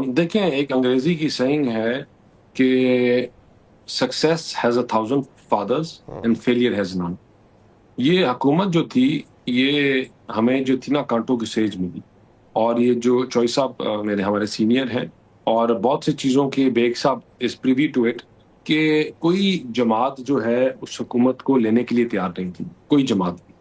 دیکھیں ایک انگریزی کی سینگ ہے کہ success has 1,000 fathers and failure has none. یہ حکومت جو تھی یہ ہمیں جو تھی نا کانٹوں کی سیج ملی، اور یہ جو چوئی صاحب میرے ہمارے سینئر ہیں اور بہت سی چیزوں کے بیگ صاحب از پریوی ٹو اٹ کہ کوئی جماعت جو ہے اس حکومت کو لینے کے لیے تیار نہیں تھی، کوئی جماعت نہیں.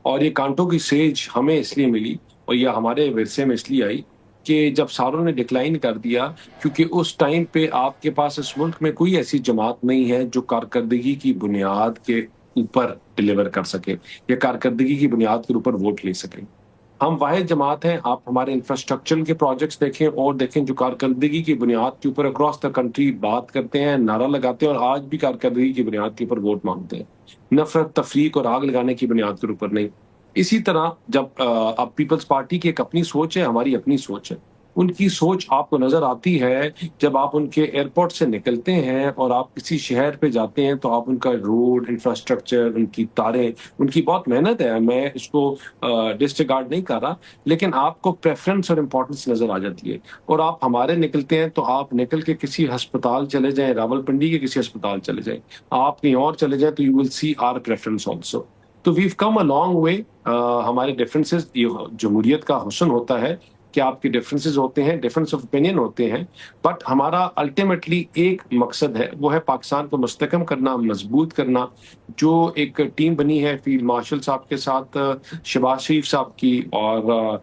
اور یہ کانٹوں کی سیج ہمیں اس لیے ملی اور یہ ہمارے ورثے میں اس لیے آئی کہ جب ساروں نے ڈکلائن کر دیا، کیونکہ اس ٹائم پہ آپ کے پاس اس ملک میں کوئی ایسی جماعت نہیں ہے جو کارکردگی کی بنیاد کے اوپر ڈلیور کر سکے یا کارکردگی کی بنیاد کے اوپر ووٹ لے سکے. ہم واحد جماعت ہیں. آپ ہمارے انفراسٹرکچر کے پروجیکٹس دیکھیں اور دیکھیں جو کارکردگی کی بنیاد کے اوپر اکراس دا کنٹری بات کرتے ہیں، نعرہ لگاتے ہیں، اور آج بھی کارکردگی کی بنیاد کے اوپر ووٹ مانگتے ہیں، نفرت، تفریق اور آگ لگانے کی بنیاد کے اوپر نہیں. اسی طرح جب اب پیپلز پارٹی کی ایک اپنی سوچ ہے، ہماری اپنی سوچ ہے. ان کی سوچ آپ کو نظر آتی ہے جب آپ ان کے ایئرپورٹ سے نکلتے ہیں اور آپ کسی شہر پہ جاتے ہیں تو آپ ان کا روڈ انفراسٹرکچر، ان کی تاریں، ان کی بہت محنت ہے، میں اس کو ڈسریگارڈ نہیں کر رہا، لیکن آپ کو پریفرنس اور امپورٹنس نظر آ جاتی ہے. اور آپ ہمارے نکلتے ہیں تو آپ نکل کے کسی ہسپتال چلے جائیں، راول پنڈی کے کسی ہسپتال چلے جائیں، آپ کہیں اور چلے جائیں تو you will see our preference also. تو we've come a long way. ہمارے ڈفرینسز، یہ جمہوریت کا حسن ہوتا ہے کہ آپ کے ڈفرینسز ہوتے ہیں، ڈفرینس آف اوپینین ہوتے ہیں، بٹ ہمارا الٹیمیٹلی ایک مقصد ہے، وہ ہے پاکستان کو مستحکم کرنا، مضبوط کرنا. جو ایک ٹیم بنی ہے فیلڈ مارشل صاحب کے ساتھ شہباز شریف صاحب کی، اور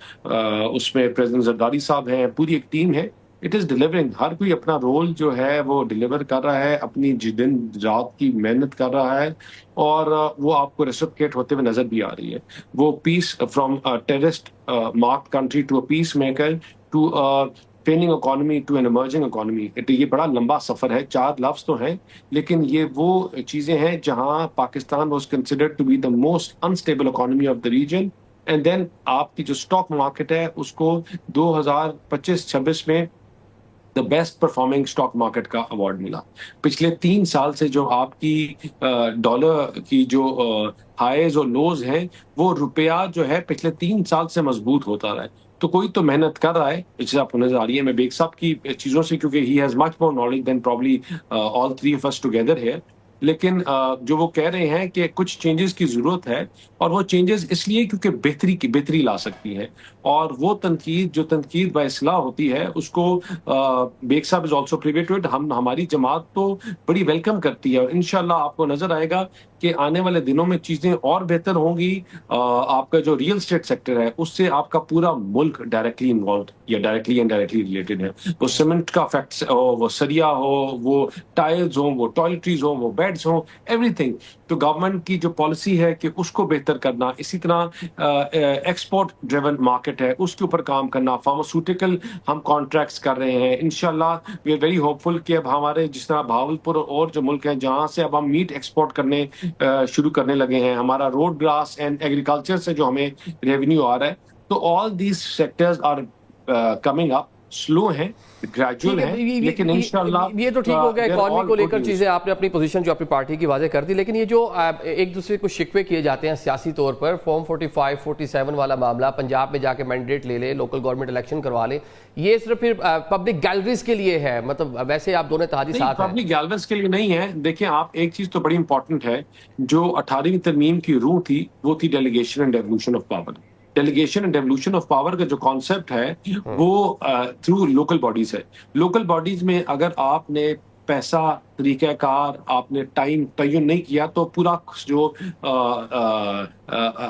اس میں پریزیڈنٹ زرداری صاحب ہیں، پوری ایک ٹیم ہے. It is delivering. ہر کوئی اپنا رول جو ہے وہ ڈیلیور کر رہا ہے، اپنی دن رات کی محنت کر رہا ہے، اور وہ آپ کو ریسپکیٹ ہوتے ہوئے نظر بھی آ رہی ہے. وہ peace from terrorist marked country to a peacemaker to a failing economy to an emerging economy. یہ بڑا لمبا سفر ہے، 4 لفظ تو ہیں، لیکن یہ وہ چیزیں ہیں جہاں Pakistan was considered to be the most unstable economy of the region. And then آپ کی جو اسٹاک مارکیٹ ہے اس کو 2025-26 میں the best performing stock market کا ایوارڈ ملا. پچھلے 3 سال سے جو آپ کی ڈالر کی جو ہائیز اور لوز ہیں، وہ روپیہ جو ہے پچھلے 3 سال سے مضبوط ہوتا رہا ہے. تو کوئی تو محنت کر رہا ہے، جسے آپ کو نظر آ رہی ہے. میں بیگ صاحب کی چیزوں سے، کیونکہ he has much more knowledge than probably all 3 of us together here، لیکن جو وہ کہہ رہے ہیں کہ کچھ چینجز کی ضرورت ہے، اور وہ چینجز اس لیے کیونکہ بہتری لا سکتی ہے. اور وہ تنقید با اصلاح ہوتی ہے، اس کو بیگ صاحب is also privy to it. ہماری جماعت تو بڑی ویلکم کرتی ہے، اور انشاءاللہ آپ کو نظر آئے گا کہ آنے والے دنوں میں چیزیں اور بہتر ہوں گی. آپ کا جو ریئل اسٹیٹ سیکٹر ہے اس سے آپ کا پورا ملک ڈائریکٹلی انوالوڈ یا ڈائریکٹلی اینڈ ڈائریکٹلی ریلیٹڈ ہے. وہ سیمنٹ کا فیکٹس ہو، وہ سریا ہو، وہ ٹائلز ہوں، وہ ٹوائلٹریز ہوں، وہ بیڈز ہوں، ایوری تھنگ. تو گورنمنٹ کی جو پالیسی ہے کہ اس کو بہتر کرنا، اسی طرح ایکسپورٹ ڈریون مارکیٹ ہے اس کے اوپر کام کرنا. فارماسیوٹیکل ہم کانٹریکٹس کر رہے ہیں، انشاءاللہ وی آر ویری ہوپ فل کہ اب ہمارے جس طرح بہاولپور اور جو ملک ہیں جہاں سے اب ہم میٹ ایکسپورٹ کرنے شروع کرنے لگے ہیں، ہمارا روڈ گراس اینڈ ایگریکلچر سے جو ہمیں ریونیو آ رہا ہے، تو all these sectors are coming up. Slow ہیں، گریجول ہیں، لیکن انشاءاللہ یہ تو ٹھیک ہو گیا. اکانومی کو لے کر چیزیں آپ نے اپنی پوزیشن جو اپنی پارٹی کی واضح کر دی، لیکن یہ جو ایک دوسرے کو شکوے کیے جاتے ہیں سیاسی طور پر، فارم 45 47 والا معاملہ، پنجاب میں جا کے مینڈیٹ لے لے، لوکل گورنمنٹ الیکشن کروا لے، یہ صرف پھر پبلک گیلریز کے لیے ہے؟ مطلب ویسے آپ دونوں اتحادی ساتھ ہیں. پبلک گیلریز کے لیے نہیں ہے. دیکھیں آپ، ایک چیز تو بڑی امپورٹنٹ ہے، جو 18ویں ترمیم کی روح تھی وہ تھی delegation and devolution of power. Delegation and devolution of power کا جو کانسیپٹ ہے وہ تھرو لوکل باڈیز ہے. لوکل باڈیز میں اگر آپ نے پیسہ، طریقہ کار، آپ نے ٹائم تعین نہیں کیا تو پورا جو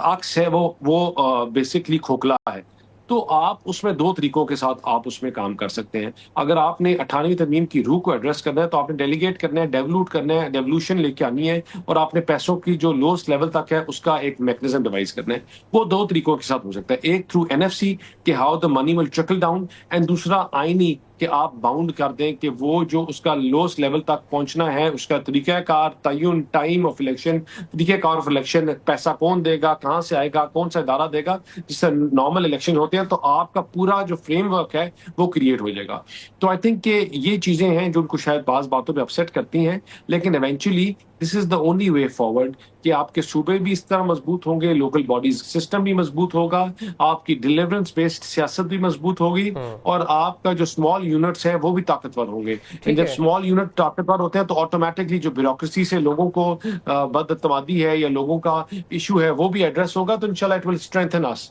عکس ہے وہ بیسکلی کھوکھلا ہے. تو آپ اس میں 2 طریقوں کے ساتھ آپ اس میں کام کر سکتے ہیں. اگر آپ نے 18ویں ترمیم کی روح کو ایڈریس کرنا ہے تو آپ نے ڈیلیگیٹ کرنا ہے، ڈیولوٹ کرنا ہے، ڈیولوشن لے کے آنی ہے، اور آپ نے پیسوں کی جو لوسٹ لیول تک ہے اس کا ایک میکنزم ڈیوائز کرنا ہے. وہ 2 طریقوں کے ساتھ ہو سکتا ہے، ایک تھرو NFC کہ how the money will trickle down, and دوسرا آئینی کہ آپ باؤنڈ کر دیں کہ وہ جو اس کا لوسٹ لیول تک پہنچنا ہے اس کا طریقہ کار، تعین، ٹائم آف الیکشن، طریقہ کار آف الیکشن، پیسہ کون دے گا، کہاں سے آئے گا، کون سا ادارہ دے گا. جس سے نارمل الیکشن ہوتے ہیں تو آپ کا پورا جو فریم ورک ہے وہ کریٹ ہو جائے گا. تو آئی تھنک کہ یہ چیزیں ہیں جو ان کو شاید بعض باتوں پہ اپسیٹ کرتی ہیں، لیکن eventually this is the only way forward کہ آپ کے صوبے بھی اس طرح مضبوط ہوں گے, لوکل باڈیز سسٹم بھی مضبوط ہوگا, آپ کی ڈیلیورنس بیسڈ سیاست بھی مضبوط ہوگی, اور آپ کا جو اسمال یونٹس ہے وہ بھی طاقتور ہوں گے. جب اسمال یونٹ طاقتور ہوتے ہیں تو آٹومیٹکلی جو بیوروکریسی سے لوگوں کو بد اعتمادی ہے یا لوگوں کا ایشو ہے وہ بھی ایڈریس ہوگا, تو انشاءاللہ اٹ ول اسٹرینتھن اس.